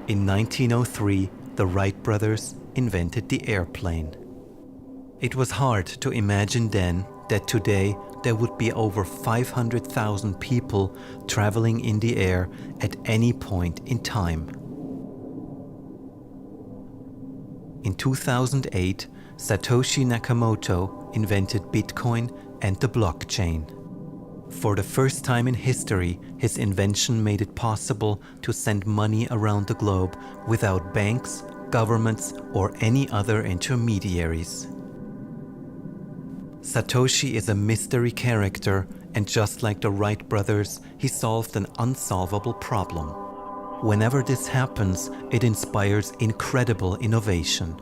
In 1903, the Wright brothers invented the airplane. It was hard to imagine then that today there would be over 500,000 people traveling in the air at any point in time. In 2008, Satoshi Nakamoto invented Bitcoin and the blockchain. For the first time in history, his invention made it possible to send money around the globe without banks, governments, or any other intermediaries. Satoshi is a mystery character, and just like the Wright brothers, he solved an unsolvable problem. Whenever this happens, it inspires incredible innovation.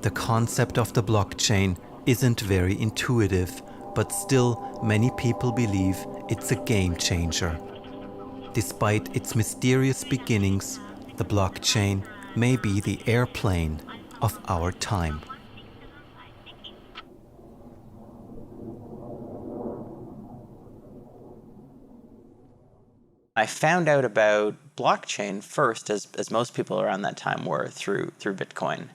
The concept of the blockchain isn't very intuitive, but still many people believe it's a game changer. Despite its mysterious beginnings, the blockchain may be the airplane of our time. I found out about blockchain first, as most people around that time were, through Bitcoin.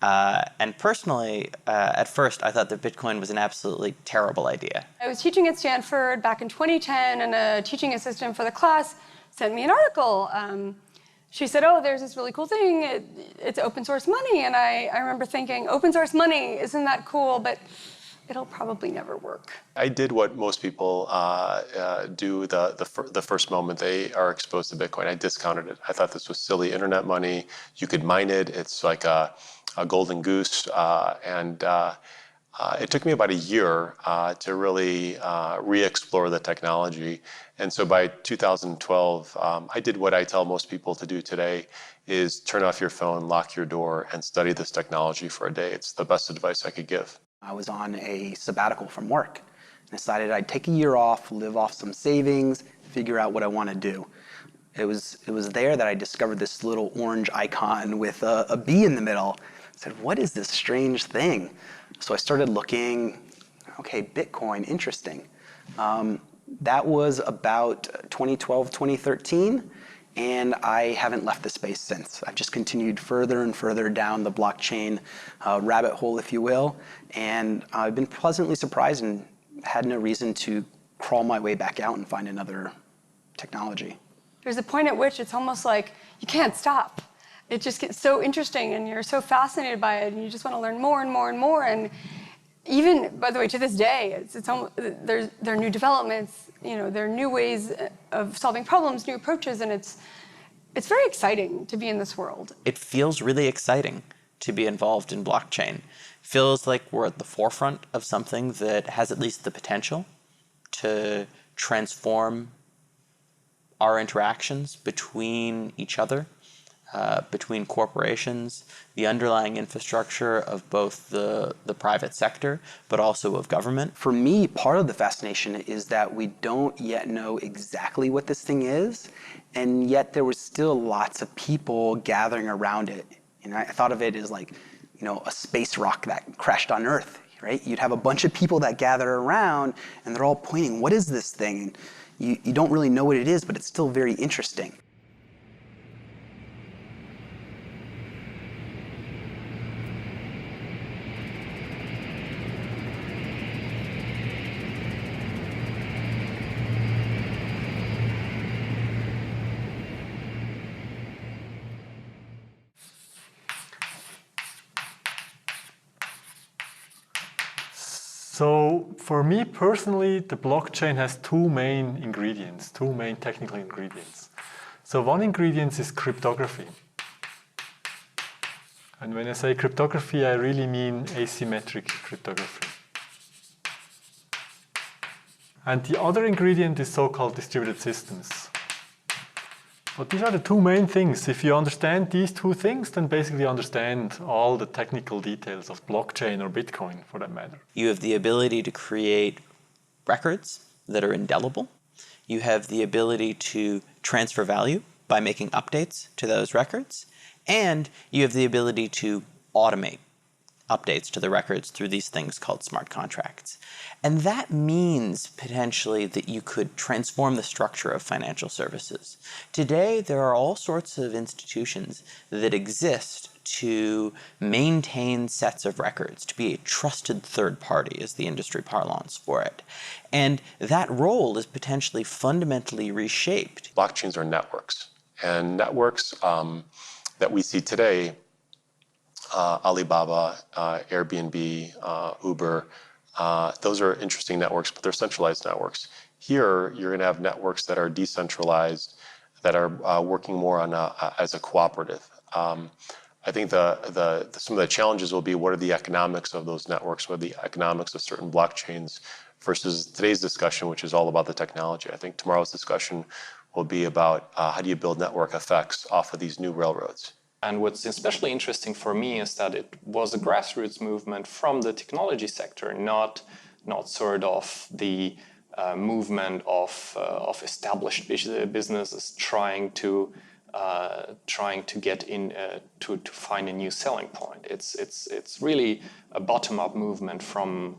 And personally, at first, I thought that Bitcoin was an absolutely terrible idea. I was teaching at Stanford back in 2010, and a teaching assistant for the class sent me an article. She said, oh, there's this really cool thing. It's open source money. And I remember thinking, open source money, isn't that cool? But it'll probably never work. I did what most people do the first moment they are exposed to Bitcoin. I discounted it. I thought this was silly internet money. You could mine it. It's like a golden goose. It took me about a year to really re-explore the technology. And so by 2012, I did what I tell most people to do today, is turn off your phone, lock your door, and study this technology for a day. It's the best advice I could give. I was on a sabbatical from work and decided I'd take a year off, live off some savings, figure out what I want to do. It was there that I discovered this little orange icon with a bee in the middle. I said, what is this strange thing? So I started looking, okay, Bitcoin, interesting. That was about 2012, 2013. And I haven't left the space since. I've just continued further and further down the blockchain rabbit hole, if you will. And I've been pleasantly surprised and had no reason to crawl my way back out and find another technology. There's a point at which it's almost like you can't stop. It just gets so interesting, and you're so fascinated by it, and you just want to learn more and more and more. And even, by the way, to this day, it's almost, there are new developments. There are new ways of solving problems, new approaches, and it's very exciting to be in this world. It feels really exciting to be involved in blockchain. Feels like we're at the forefront of something that has at least the potential to transform our interactions between each other, between corporations, the underlying infrastructure of both the private sector, but also of government. For me, part of the fascination is that we don't yet know exactly what this thing is, and yet there was still lots of people gathering around it. I thought of it as like, a space rock that crashed on Earth, right? You'd have a bunch of people that gather around, and they're all pointing, what is this thing? And you don't really know what it is, but it's still very interesting. So for me personally, the blockchain has two main technical ingredients. So one ingredient is cryptography. And when I say cryptography, I really mean asymmetric cryptography. And the other ingredient is so-called distributed systems. But these are the two main things. If you understand these two things, then basically you understand all the technical details of blockchain or Bitcoin, for that matter. You have the ability to create records that are indelible. You have the ability to transfer value by making updates to those records. And you have the ability to automate updates to the records through these things called smart contracts. And that means potentially that you could transform the structure of financial services. Today, there are all sorts of institutions that exist to maintain sets of records, to be a trusted third party is the industry parlance for it. And that role is potentially fundamentally reshaped. Blockchains are networks. And networks that we see today, Alibaba, Airbnb, Uber, those are interesting networks, but they're centralized networks. Here, you're going to have networks that are decentralized, that are working more on as a cooperative. I think some of the challenges will be what are the economics of those networks, what are the economics of certain blockchains versus today's discussion, which is all about the technology. I think tomorrow's discussion will be about how do you build network effects off of these new railroads. And what's especially interesting for me is that it was a grassroots movement from the technology sector, not sort of the movement of established businesses trying to get in to find a new selling point. It's really a bottom-up movement from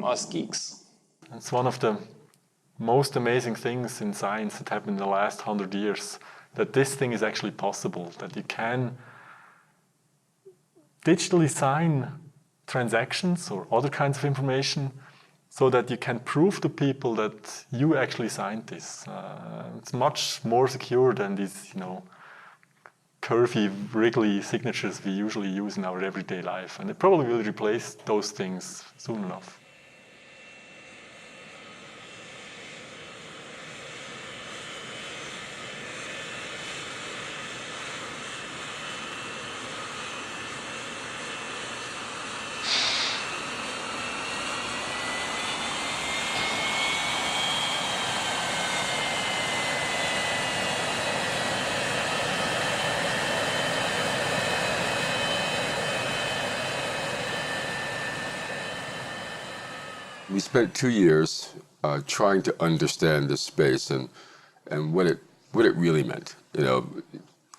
us geeks. It's one of the most amazing things in science that happened in the last 100 years, that this thing is actually possible, that you can digitally sign transactions or other kinds of information so that you can prove to people that you actually signed this. It's much more secure than these, curvy, wriggly signatures we usually use in our everyday life. And it probably will replace those things soon enough. We spent 2 years trying to understand this space and what it really meant,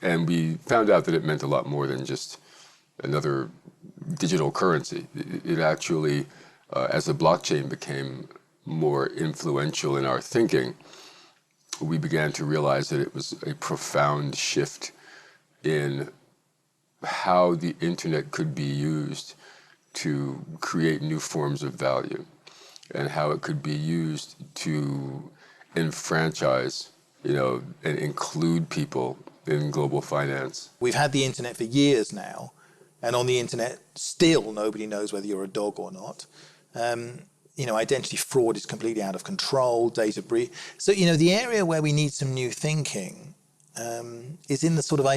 and we found out that it meant a lot more than just another digital currency. It actually, as the blockchain became more influential in our thinking, we began to realize that it was a profound shift in how the internet could be used to create new forms of value, and how it could be used to enfranchise, and include people in global finance. We've had the internet for years now, and on the internet, still nobody knows whether you're a dog or not. Identity fraud is completely out of control, data breach. So, the area where we need some new thinking is in the sort of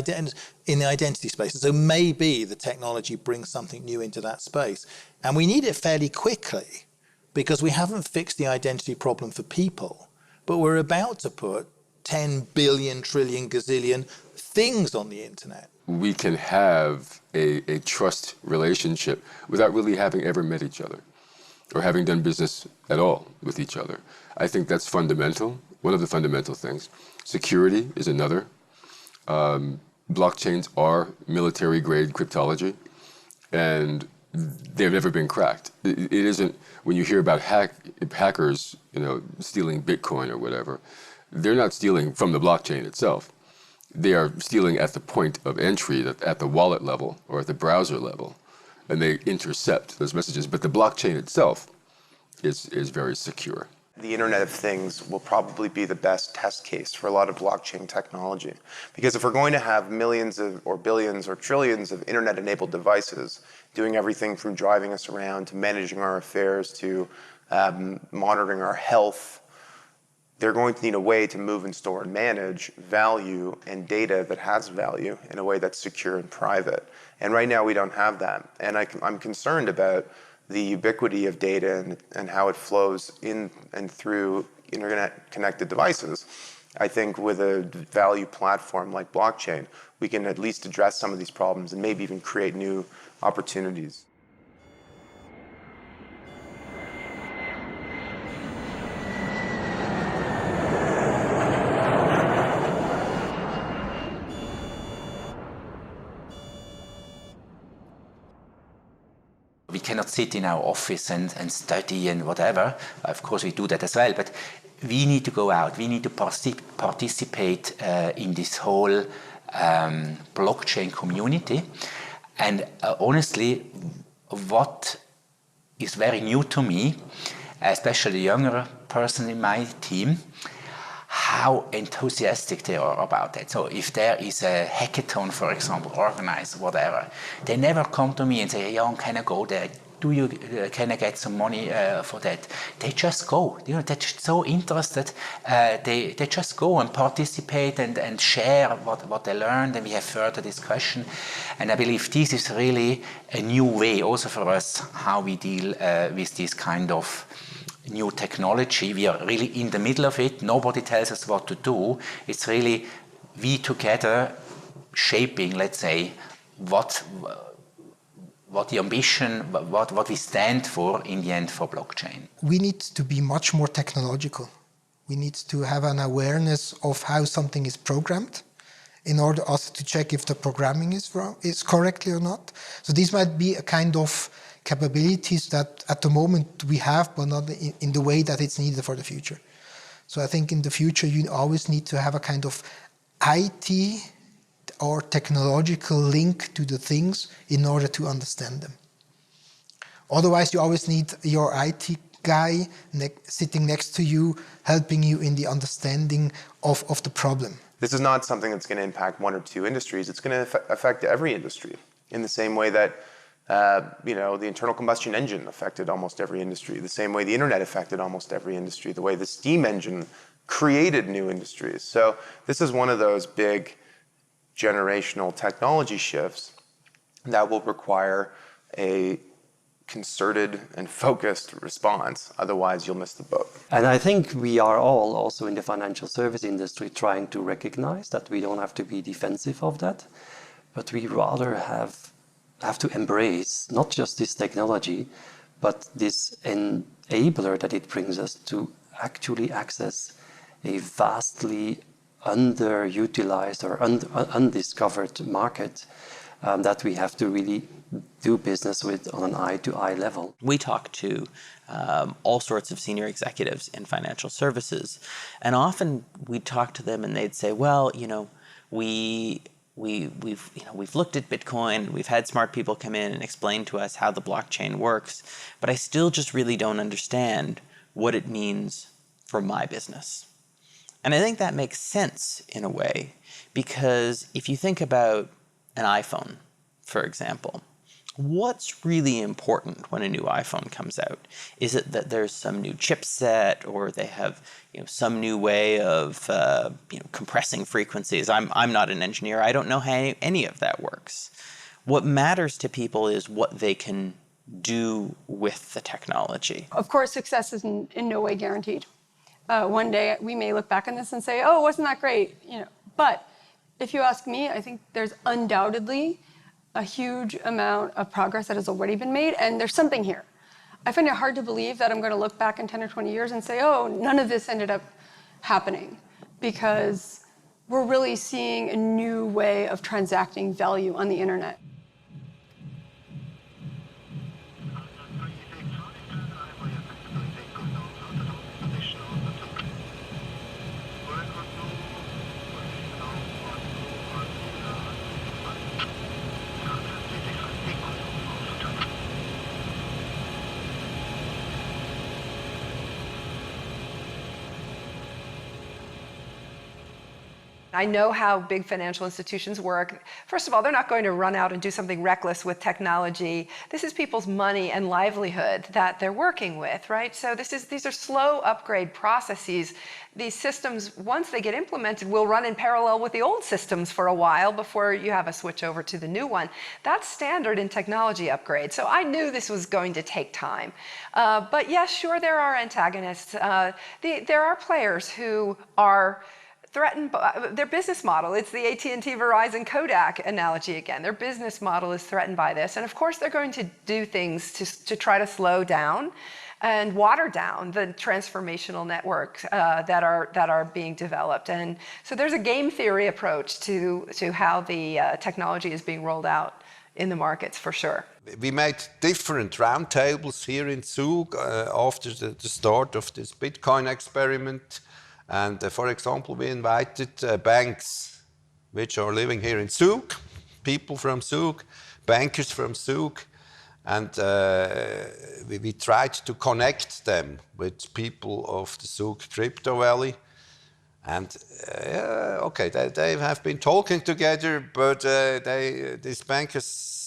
in the identity space. So maybe the technology brings something new into that space, and we need it fairly quickly, because we haven't fixed the identity problem for people, but we're about to put 10 billion, trillion, gazillion things on the internet. We can have a trust relationship without really having ever met each other or having done business at all with each other. I think that's fundamental, one of the fundamental things. Security is another. Blockchains are military-grade cryptology, and they've never been cracked. It isn't, when you hear about hackers, stealing Bitcoin or whatever, they're not stealing from the blockchain itself. They are stealing at the point of entry, at the wallet level or at the browser level, and they intercept those messages. But the blockchain itself is very secure. The Internet of Things will probably be the best test case for a lot of blockchain technology. Because if we're going to have millions or billions or trillions of internet-enabled devices doing everything from driving us around to managing our affairs to monitoring our health, they're going to need a way to move and store and manage value and data that has value in a way that's secure and private. And right now we don't have that. And I'm concerned about the ubiquity of data and how it flows in and through internet-connected devices. I think with a value platform like blockchain, we can at least address some of these problems and maybe even create new opportunities. cannot sit in our office and study and whatever. Of course, we do that as well, but we need to go out. We need to participate in this whole blockchain community. And honestly, what is very new to me, especially the younger person in my team, how enthusiastic they are about it. So if there is a hackathon, for example, organized, whatever, they never come to me and say, Jan, can I go there? Can I get some money for that? They just go. You know, they're just so interested. They just go and participate and share what they learned, and we have further discussion. And I believe this is really a new way also for us how we deal with this kind of new technology. We are really in the middle of it. Nobody tells us what to do. It's really we together shaping, let's say, what the ambition, what we stand for in the end for blockchain. We need to be much more technological. We need to have an awareness of how something is programmed in order also to check if the programming is correctly or not. So these might be a kind of capabilities that at the moment we have, but not in the way that it's needed for the future. So I think in the future you always need to have a kind of IT or technological link to the things in order to understand them. Otherwise you always need your IT guy sitting next to you, helping you in the understanding of the problem. This is not something that's going to impact one or two industries. It's going to affect every industry in the same way that the internal combustion engine affected almost every industry, the same way the internet affected almost every industry, the way the steam engine created new industries. So this is one of those big generational technology shifts that will require a concerted and focused response. Otherwise, you'll miss the boat. And I think we are all also in the financial service industry trying to recognize that we don't have to be defensive of that, but we rather have to embrace not just this technology, but this enabler that it brings us to actually access a vastly underutilized or undiscovered market that we have to really do business with on an eye-to-eye level. We talk to all sorts of senior executives in financial services, and often we talk to them and they'd say, well, we've looked at Bitcoin, we've had smart people come in and explain to us how the blockchain works, but I still just really don't understand what it means for my business. And I think that makes sense in a way, because if you think about an iPhone, for example, what's really important when a new iPhone comes out? Is it that there's some new chipset, or they have some new way of compressing frequencies? I'm not an engineer. I don't know how any of that works. What matters to people is what they can do with the technology. Of course, success is in no way guaranteed. One day we may look back on this and say, "Oh, wasn't that great?" But if you ask me, I think there's undoubtedly a huge amount of progress that has already been made, and there's something here. I find it hard to believe that I'm going to look back in 10 or 20 years and say, "Oh, none of this ended up happening," because we're really seeing a new way of transacting value on the internet. I know how big financial institutions work. First of all, they're not going to run out and do something reckless with technology. This is people's money and livelihood that they're working with, right? So these are slow upgrade processes. These systems, once they get implemented, will run in parallel with the old systems for a while before you have a switch over to the new one. That's standard in technology upgrades. So I knew this was going to take time. But yes, sure, there are antagonists. There are players who are threatened by their business model. It's the AT&T, Verizon, Kodak analogy again. Their business model is threatened by this. And of course, they're going to do things to try to slow down and water down the transformational networks that are being developed. And so there's a game theory approach to how the technology is being rolled out in the markets for sure. We made different roundtables here in Zug after the start of this Bitcoin experiment. And for example, we invited banks which are living here in Zug, people from Zug, bankers from Zug, and we tried to connect them with people of the Zug Crypto Valley. And okay, they have been talking together, but these bankers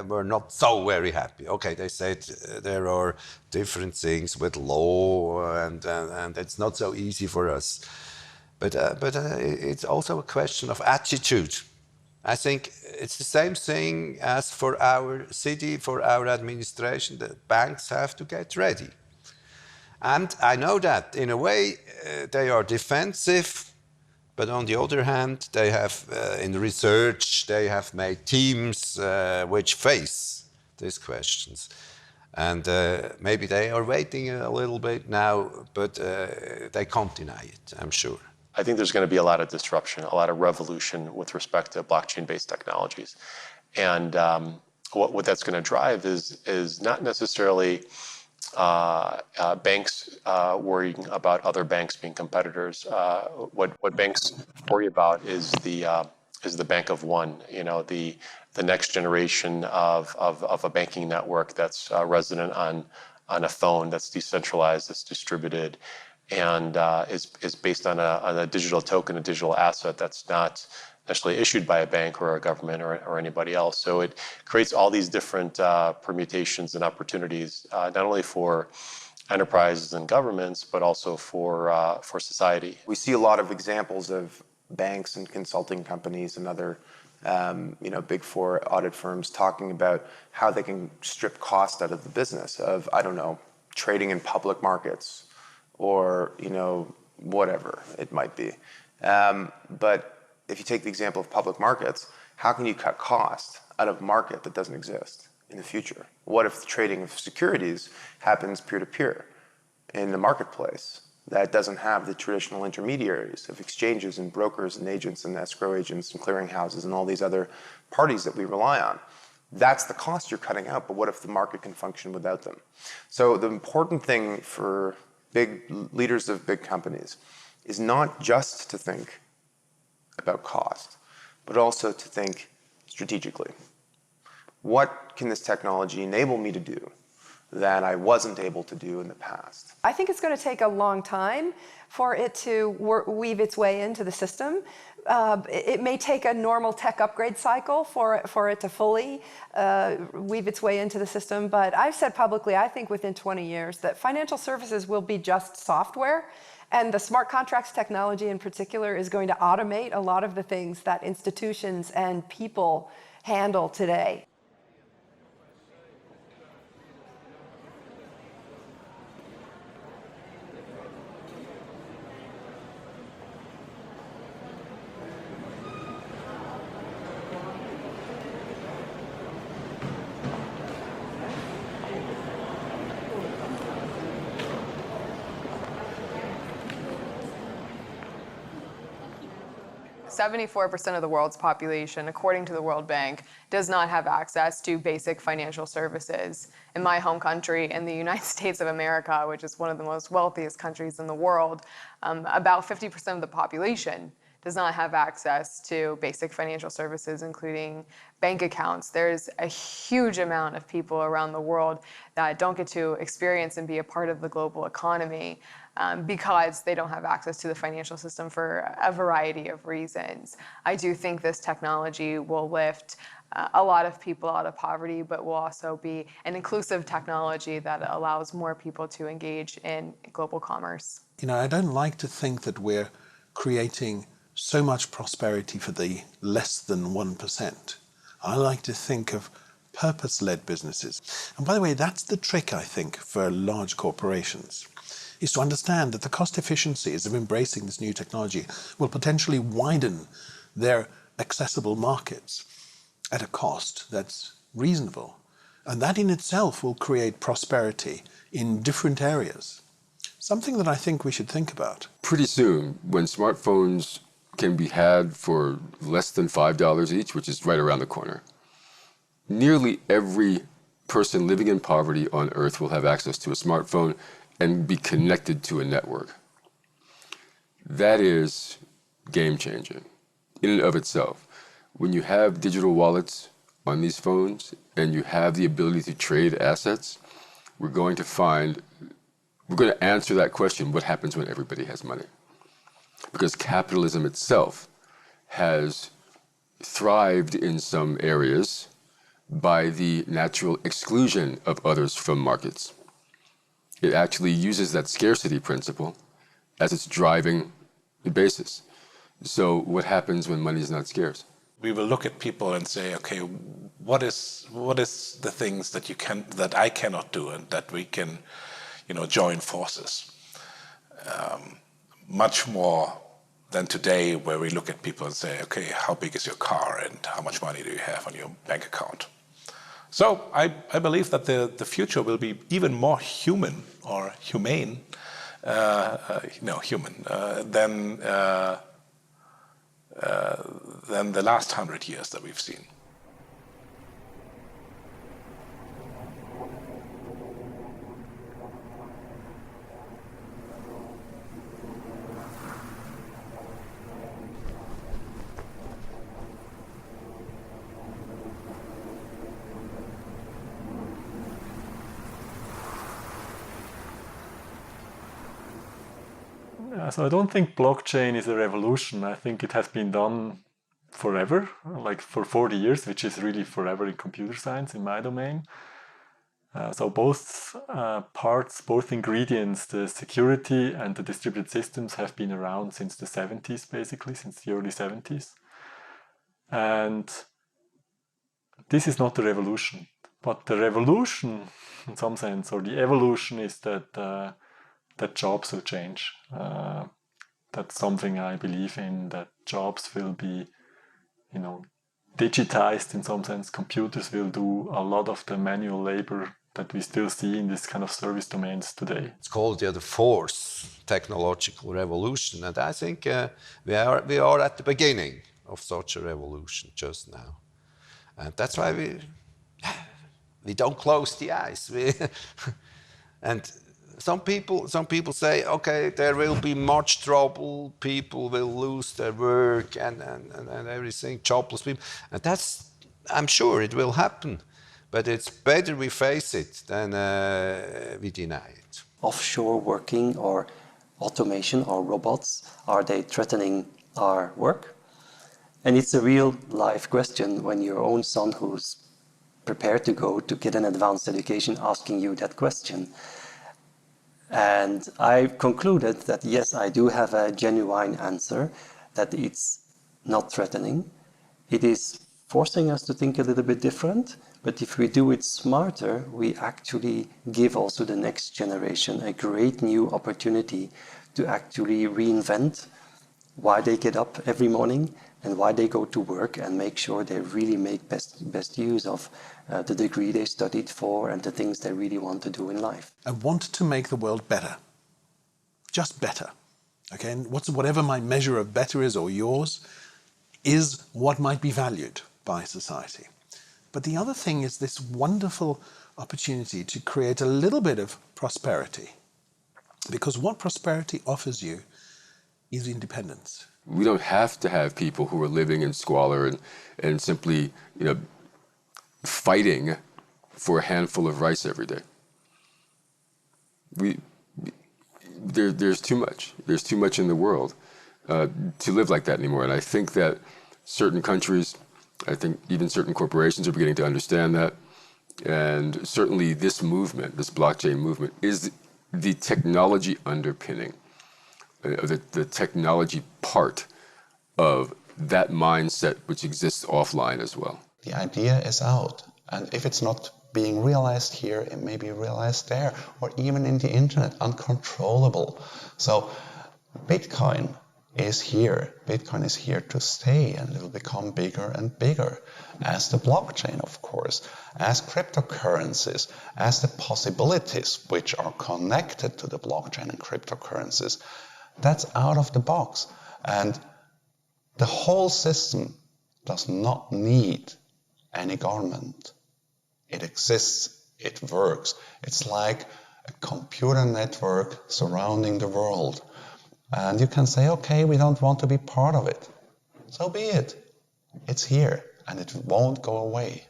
were not so very happy. Okay, they said there are different things with law, and it's not so easy for us. But it's also a question of attitude. I think it's the same thing as for our city, for our administration. The banks have to get ready. And I know that in a way they are defensive, but on the other hand, they have, in research, they have made teams which face these questions. And maybe they are waiting a little bit now, but they can't deny it, I'm sure. I think there's going to be a lot of disruption, a lot of revolution with respect to blockchain-based technologies. And what that's going to drive is not necessarily banks worrying about other banks being competitors. What banks worry about is the bank of one. You know, the next generation of a banking network that's resident on a phone, that's decentralized, that's distributed, and is based on a digital token, a digital asset that's not necessarily issued by a bank or a government or anybody else. So it creates all these different permutations and opportunities, not only for enterprises and governments, but also for society. We see a lot of examples of banks and consulting companies and other Big Four audit firms talking about how they can strip cost out of the business of, I don't know, trading in public markets or, whatever it might be. But if you take the example of public markets, how can you cut cost out of a market that doesn't exist in the future? What if the trading of securities happens peer-to-peer in the marketplace that doesn't have the traditional intermediaries of exchanges and brokers and agents and escrow agents and clearinghouses and all these other parties that we rely on? That's the cost you're cutting out, but what if the market can function without them? So the important thing for big leaders of big companies is not just to think about cost, but also to think strategically. What can this technology enable me to do that I wasn't able to do in the past? I think it's going to take a long time for it to weave its way into the system. It may take a normal tech upgrade cycle for it to fully weave its way into the system, but I've said publicly, I think within 20 years, that financial services will be just software. And the smart contracts technology in particular is going to automate a lot of the things that institutions and people handle today. .74% of the world's population, according to the World Bank, does not have access to basic financial services. In my home country, in the United States of America, which is one of the most wealthiest countries in the world, about 50% of the population does not have access to basic financial services, including bank accounts. There's a huge amount of people around the world that don't get to experience and be a part of the global economy because they don't have access to the financial system for a variety of reasons. I do think this technology will lift a lot of people out of poverty, but will also be an inclusive technology that allows more people to engage in global commerce. I don't like to think that we're creating so much prosperity for the less than 1%. I like to think of purpose-led businesses. And by the way, that's the trick, I think, for large corporations, is to understand that the cost efficiencies of embracing this new technology will potentially widen their accessible markets at a cost that's reasonable. And that in itself will create prosperity in different areas. Something that I think we should think about. Pretty soon, when smartphones can be had for less than $5 each, which is right around the corner, nearly every person living in poverty on Earth will have access to a smartphone and be connected to a network. That is game-changing in and of itself. When you have digital wallets on these phones and you have the ability to trade assets, we're going to answer that question, what happens when everybody has money? Because capitalism itself has thrived in some areas by the natural exclusion of others from markets. It actually uses that scarcity principle as its driving basis. So what happens when money is not scarce? We will look at people and say, okay, what is the things that I cannot do and that we can, join forces. Much more than today, where we look at people and say, okay, how big is your car and how much money do you have on your bank account? So I believe that the future will be even more human or humane, human, than the last 100 years that we've seen. So I don't think blockchain is a revolution. I think it has been done forever, like for 40 years, which is really forever in computer science in my domain. So both parts, both ingredients, the security and the distributed systems have been around since the 70s, basically, since the early 70s. And this is not a revolution. But the revolution, in some sense, or the evolution is that jobs will change. That's something I believe in, that jobs will be, digitized in some sense. Computers will do a lot of the manual labor that we still see in this kind of service domains today. It's called the fourth technological revolution, and I think we are at the beginning of such a revolution just now, and that's why we don't close the eyes. And some people say, okay, there will be much trouble, people will lose their work and everything, jobless people. And I'm sure it will happen, but it's better we face it than we deny it. Offshore working or automation or robots, are they threatening our work? And it's a real life question when your own son, who's prepared to go to get an advanced education, asking you that question. And I concluded that yes, I do have a genuine answer, that it's not threatening. It is forcing us to think a little bit different, but if we do it smarter, we actually give also the next generation a great new opportunity to actually reinvent why they get up every morning and why they go to work, and make sure they really make best use of the degree they studied for and the things they really want to do in life. I want to make the world better, just better. Okay, and whatever my measure of better is, or yours, is what might be valued by society. But the other thing is this wonderful opportunity to create a little bit of prosperity, because what prosperity offers you is independence. We don't have to have people who are living in squalor and simply, fighting for a handful of rice every day. There's too much. There's too much in the world to live like that anymore. And I think that certain countries, I think even certain corporations are beginning to understand that. And certainly this movement, this blockchain movement, is the technology underpinning, the technology part of that mindset which exists offline as well. The idea is out, and if it's not being realized here, it may be realized there, or even in the internet, uncontrollable. So Bitcoin is here. Bitcoin is here to stay, and it will become bigger and bigger, as the blockchain, of course, as cryptocurrencies, as the possibilities which are connected to the blockchain and cryptocurrencies. That's out of the box, and the whole system does not need any government. It exists, it works. It's like a computer network surrounding the world. And you can say, okay, we don't want to be part of it. So be it. It's here, and it won't go away.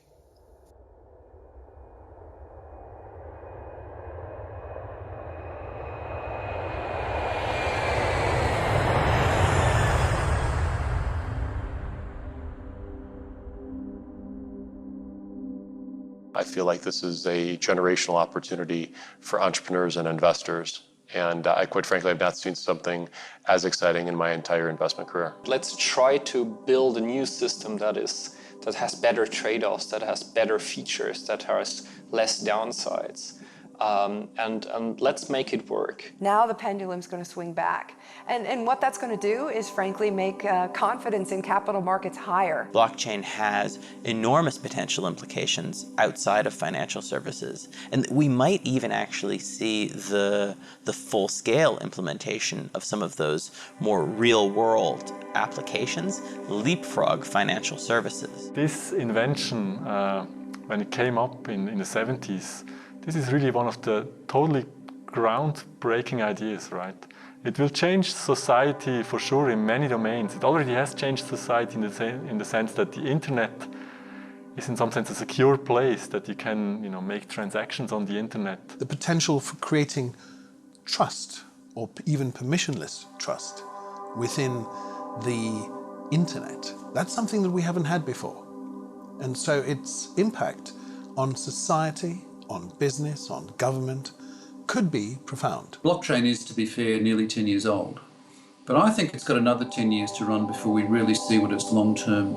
I feel like this is a generational opportunity for entrepreneurs and investors. And I quite frankly have not seen something as exciting in my entire investment career. Let's try to build a new system that has better trade-offs, that has better features, that has less downsides. And let's make it work. Now the pendulum's going to swing back. And what that's going to do is, frankly, make confidence in capital markets higher. Blockchain has enormous potential implications outside of financial services. And we might even actually see the full-scale implementation of some of those more real-world applications leapfrog financial services. This invention, when it came up in the 70s, this is really one of the totally groundbreaking ideas, right? It will change society for sure in many domains. It already has changed society in the sense that the internet is in some sense a secure place that you can, make transactions on the internet. The potential for creating trust, or even permissionless trust, within the internet, that's something that we haven't had before. And so its impact on society, on business, on government, could be profound. Blockchain is, to be fair, nearly 10 years old. But I think it's got another 10 years to run before we really see what its long-term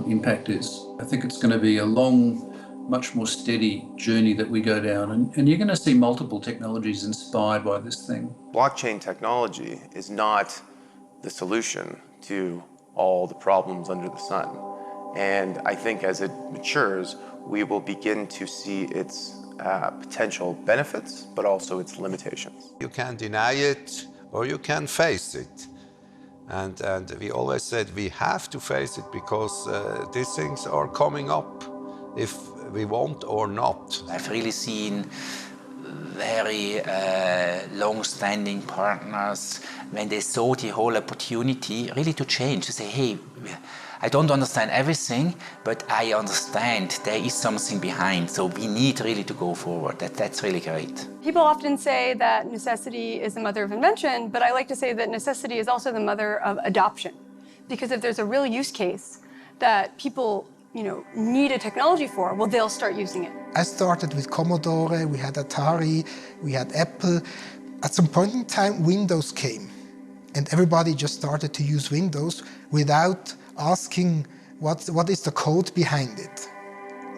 impact is. I think it's going to be a long, much more steady journey that we go down, and you're going to see multiple technologies inspired by this thing. Blockchain technology is not the solution to all the problems under the sun. And I think as it matures, we will begin to see its potential benefits, but also its limitations. You can deny it or you can face it. And we always said we have to face it because these things are coming up if we want or not. I've really seen very long-standing partners when they saw the whole opportunity really to change, to say, hey, I don't understand everything, but I understand there is something behind, so we need really to go forward. That's really great. People often say that necessity is the mother of invention, but I like to say that necessity is also the mother of adoption. Because if there's a real use case that people need a technology for, well, they'll start using it. I started with Commodore, we had Atari, we had Apple. At some point in time, Windows came, and everybody just started to use Windows without asking what is the code behind it?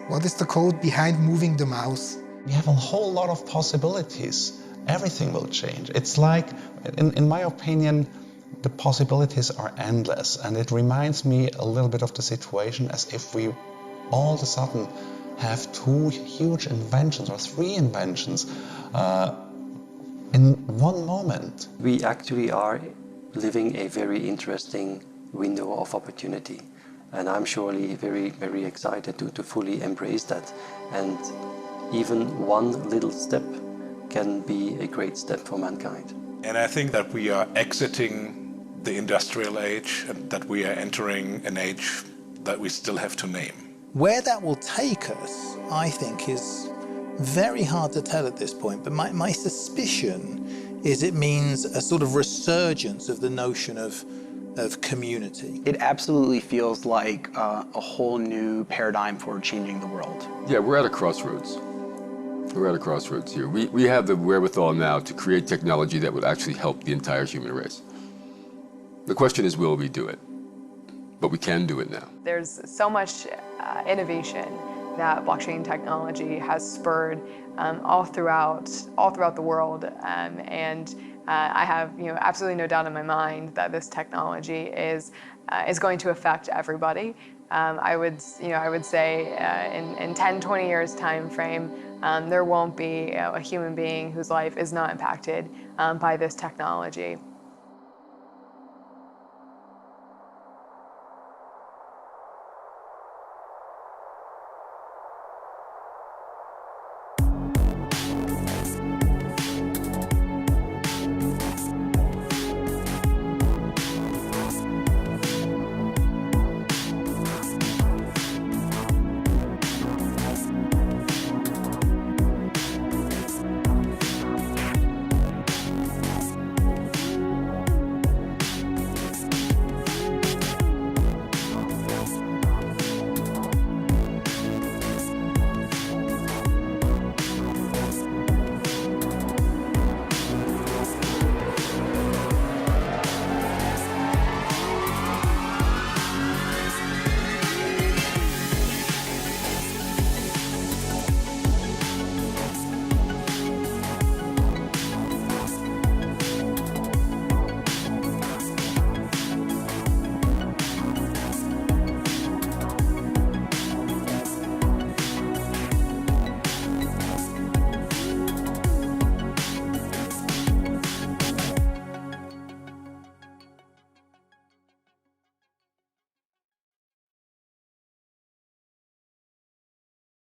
What is the code behind moving the mouse? We have a whole lot of possibilities. Everything will change. It's like, in my opinion, the possibilities are endless, and it reminds me a little bit of the situation as if we all of a sudden have two huge inventions or three inventions in one moment. We actually are living a very interesting window of opportunity, and I'm surely very, very excited to fully embrace that. And even one little step can be a great step for mankind. And I think that we are exiting the industrial age and that we are entering an age that we still have to name. Where that will take us, I think, is very hard to tell at this point, but my suspicion is it means a sort of resurgence of the notion of community. It absolutely feels like a whole new paradigm for changing the world. Yeah, we're at a crossroads. We're at a crossroads here. We have the wherewithal now to create technology that would actually help the entire human race. The question is, will we do it? But we can do it now. There's so much innovation that blockchain technology has spurred all throughout the world, and I have absolutely no doubt in my mind that this technology is going to affect everybody. I would say in 10, 20 years time frame, there won't be a human being whose life is not impacted by this technology.